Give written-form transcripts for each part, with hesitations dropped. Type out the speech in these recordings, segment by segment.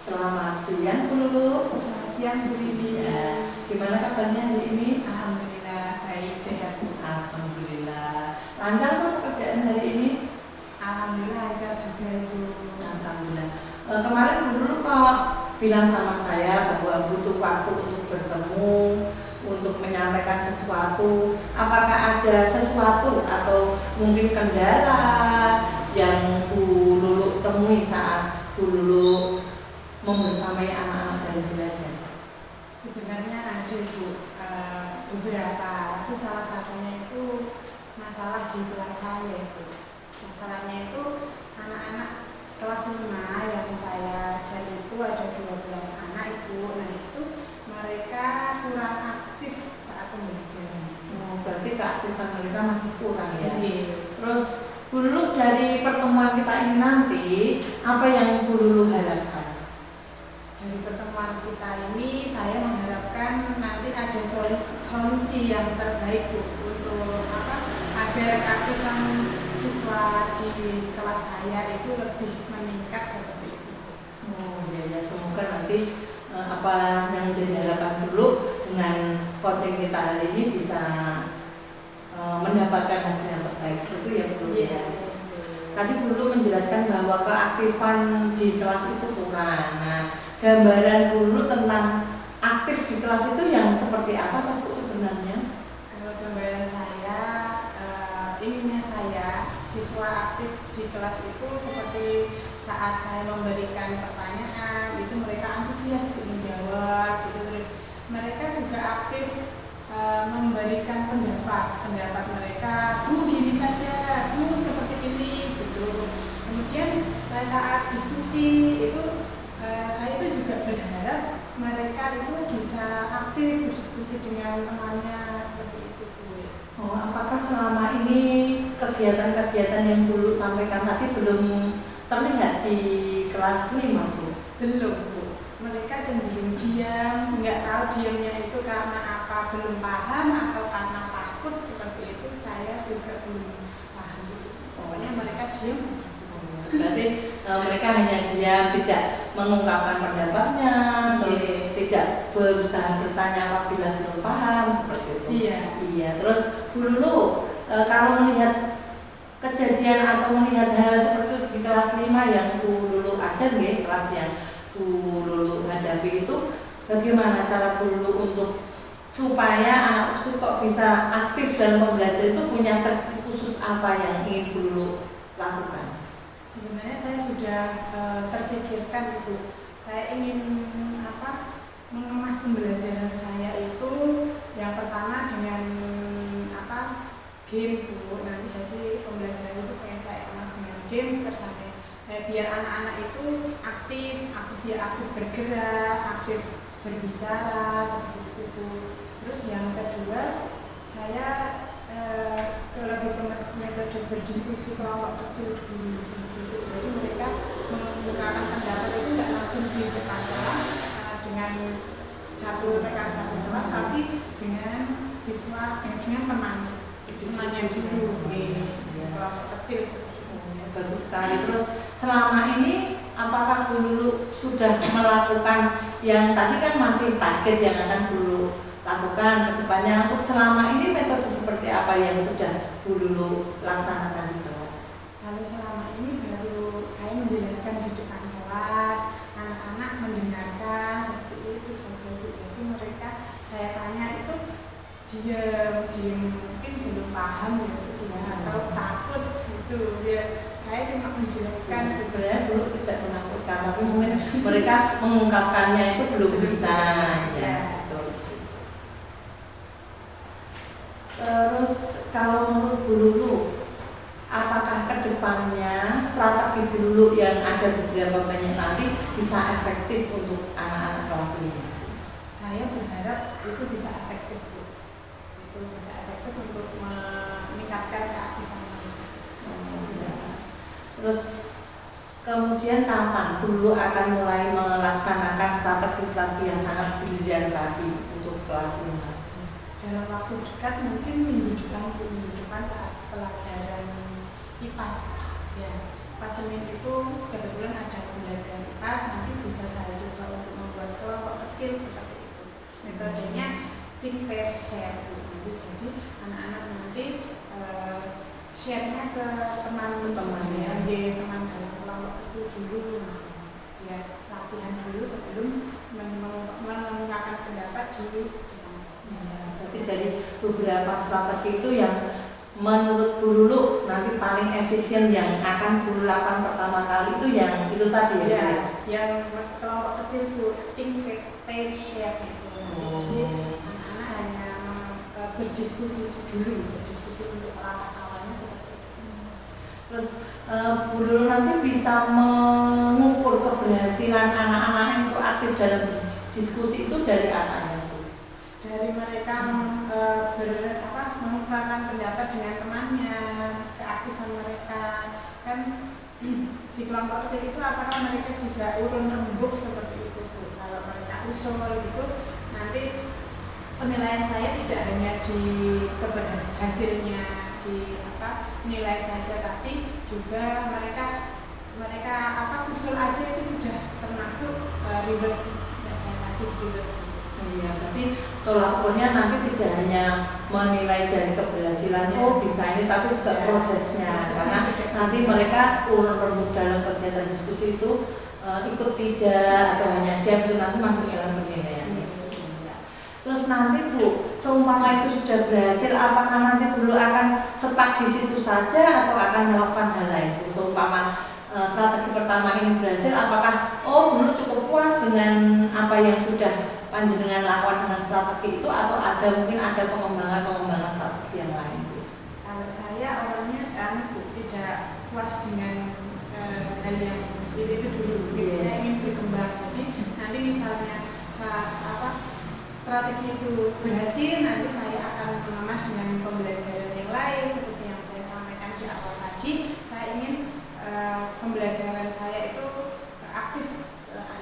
Selamat siang Bu Lulu. Selamat siang Bu Lili. Ya, gimana kabarnya hari ini? Alhamdulillah baik, sehat Bu. Alhamdulillah. Lancar kok pekerjaan hari ini? Alhamdulillah lancar juga Ibu. Alhamdulillah. Kemarin Bu Lulu kok bilang sama saya bahwa butuh waktu untuk bertemu, untuk menyampaikan sesuatu. Apakah ada sesuatu atau mungkin kendala yang Bu Lulu temui saat Bu Lulu membersamai anak-anak dari belajar? Sebenarnya ada Bu, beberapa, tapi salah satunya itu masalah di kelas saya itu. Masalahnya itu anak-anak kelas 5 yang saya ajar itu ada 12 anak Ibu. Nah itu mereka kurang aktif saat pembelajaran. Berarti keaktifan mereka masih kurang ya. Terus Bu Lulu, dari pertemuan kita ini nanti apa yang Bu Lulu harapkan? dari pertemuan kita ini saya mengharapkan nanti ada solusi yang terbaik Bu untuk agar keaktifan siswa di kelas saya itu lebih meningkat seperti itu. Ya, semoga nanti apa yang menjadi harapan dulu dengan coaching kita hari ini bisa mendapatkan hasil yang terbaik. Seperti ya Bu. Tadi Bu Lulu menjelaskan bahwa keaktifan di kelas itu kurang. Nah, gambaran Bu Lulu tentang aktif di kelas itu yang seperti apa Bu sebenarnya? Kalau gambaran saya, inginnya saya siswa aktif di kelas itu seperti saat saya memberikan pertanyaan itu mereka antusias untuk menjawab gitu, terus mereka juga aktif memberikan pendapat mereka, Bu gini saja, Bu seperti ini gitu. Kemudian saat diskusi itu saya itu juga berharap mereka itu bisa aktif berdiskusi dengan temannya seperti itu Bu. Apakah selama ini kegiatan-kegiatan yang Bu Lulu sampaikan tadi belum terlihat di kelas 5 Bu? Belum Bu, mereka cenderung diam, nggak tahu diamnya itu karena apa, belum paham atau karena takut seperti itu, saya juga belum paham Bu. Pokoknya mereka diam aja. Berarti mereka hanya diam, tidak mengungkapkan pendapatnya, terus tidak berusaha bertanya apabila belum paham seperti itu. Iya. Terus Bu Lulu, kalau melihat kejadian atau melihat hal seperti itu di kelas 5 yang Bu Lulu ajar nih, kelas yang Bu Lulu hadapi itu, bagaimana cara Bu Lulu untuk supaya anak tersebut kok bisa aktif dalam pembelajaran itu, punya teknik khusus apa yang ingin Bu Lulu lakukan? Sebenarnya saya sudah terfikirkan itu. Saya ingin mengemas pembelajaran saya itu yang pertama dengan game Bu. Nanti jadi pembelajaran itu pengen saya kemas dengan game bersama biar anak-anak itu aktif bergerak, aktif berbicara seperti itu Bu. Terus yang kedua saya lebih ke metode berdiskusi kelompok kecil dulu seperti itu. Jadi mereka menggunakan pendapat itu tidak langsung di depan kelas dengan rekan satu kelas, tapi dengan siswa dengan temannya dulu kelompok kecil seperti itu. Bagus sekali. Terus selama ini apakah Bu Lulu sudah melakukan yang tadi kan masih target yang akan Bu Lulu lakukan ke depannya, untuk selama ini metode seperti apa yang sudah Bu Lulu laksanakan di kelas? Kalau selama ini baru saya menjelaskan di depan kelas, anak-anak mendengarkan seperti itu saja Bu. Jadi mereka saya tanya itu diam mungkin belum paham ya, atau takut gitu ya. Saya cuma menjelaskan sebenarnya dulu tidak menakutkan, tapi mungkin mereka mengungkapkannya itu belum bisa ya. Terus kalau menurut Bu Lulu, apakah kedepannya strategi Bu Lulu yang ada beberapa banyak nanti bisa efektif untuk anak-anak kelas ini? Saya berharap itu bisa efektif Bu. Itu bisa efektif untuk meningkatkan keaktifan mereka. Terus kemudian kapan Bu Lulu akan mulai melaksanakan strategi yang sangat brilian tadi untuk kelas 5? Dalam waktu dekat, mungkin minggu depan saat pelajaran IPAS ya, pas Senin itu kebetulan ada pembelajaran IPAS, nanti bisa saya kecil seperti itu. Metodenya think fair share. Jadi anak-anak nanti share-nya ke teman-teman teman dalam kelompok kecil dulu, ya latihan dulu sebelum mengungkapkan pendapat di berarti dari beberapa strategi itu yang menurut Bu Lulu nanti paling efisien yang akan Bu Lulu lakukan pertama kali itu yang itu tadi ya? Yang kelompok kecil itu think fair share itu. Jadi anak-anak hanya berdiskusi untuk langkah awalnya seperti itu. Terus Bu Lulu nanti bisa mengukur keberhasilan anak-anak itu aktif dalam diskusi itu dari apanya? Dari mereka mengungkapkan pendapat dengan temannya, keaktifan mereka kan di kelompok kecil itu apakah mereka juga urun rembuk seperti itu. Kalau mereka usul gitu nanti penilaian saya tidak hanya di hasilnya di nilai saja, tapi juga mereka usul aja itu sudah termasuk reward yang saya kasih reward. Iya, berarti tolak ukurnya nanti tidak hanya menilai dari keberhasilan bisa ini, tapi juga prosesnya karena nanti mereka urun rembuk dalam kegiatan diskusi itu ikut tidak atau hanya diam itu nanti masuk dalam penilaian. Terus nanti Bu, seumpama itu sudah berhasil, apakah nanti dulu akan stuck di situ saja atau akan melakukan hal lain? Bu, seumpama strategi pertama ini berhasil, apakah dulu cukup puas dengan apa yang sudah panjenengan lakukan dengan strategi itu, atau mungkin ada pengembangan strategi yang lain? Bu? Kalau saya orangnya tidak puas dengan hal yang itu dulu. Saya ingin berkembang. Jadi nanti misalnya strategi itu berhasil, nanti saya akan mengemas dengan pembelajaran yang lain seperti yang saya sampaikan di awal tadi. Saya ingin pembelajaran saya itu aktif,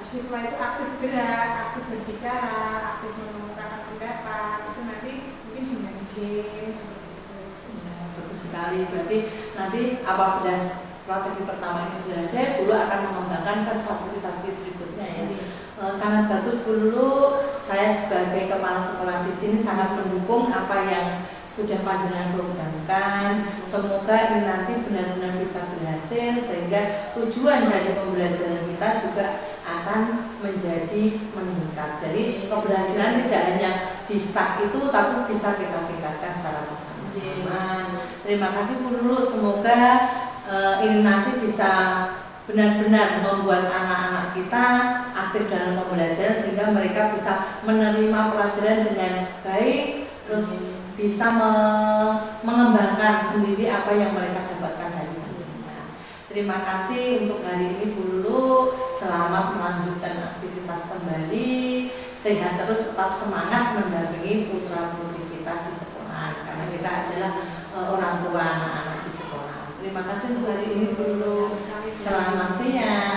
siswa itu aktif gerak, aktif berbicara, aktif mengemukakan pendapat. Itu nanti mungkin dengan game seperti itu. Ya, bagus sekali. Berarti nanti apabila strategi pertama ini berhasil, dulu akan mengembangkan ke strategi berikutnya ya. Sangat bagus dulu. Saya sebagai kepala sekolah di sini sangat mendukung apa yang sudah panjenengan programkan. Semoga ini nanti benar-benar bisa berhasil sehingga tujuan dari pembelajaran kita juga akan menjadi meningkat. Jadi keberhasilan tidak hanya di stuck itu, tapi bisa kita tingkatkan secara bersama-sama. Terima kasih Bu Lulu. Semoga ini nanti bisa benar-benar membuat anak-anak kita aktif dalam pembelajaran sehingga mereka bisa menerima pelajaran dengan baik, terus bisa mengembangkan sendiri apa yang mereka dapatkan dari panjenengan. Terima kasih untuk hari ini Bu Lulu. Selamat melanjutkan aktivitas kembali. Sehat terus, tetap semangat mendampingi putra-putri kita di sekolah karena kita adalah orang tua anak-anak di sekolah. Terima kasih untuk hari ini Bu Lulu. Selamat siang.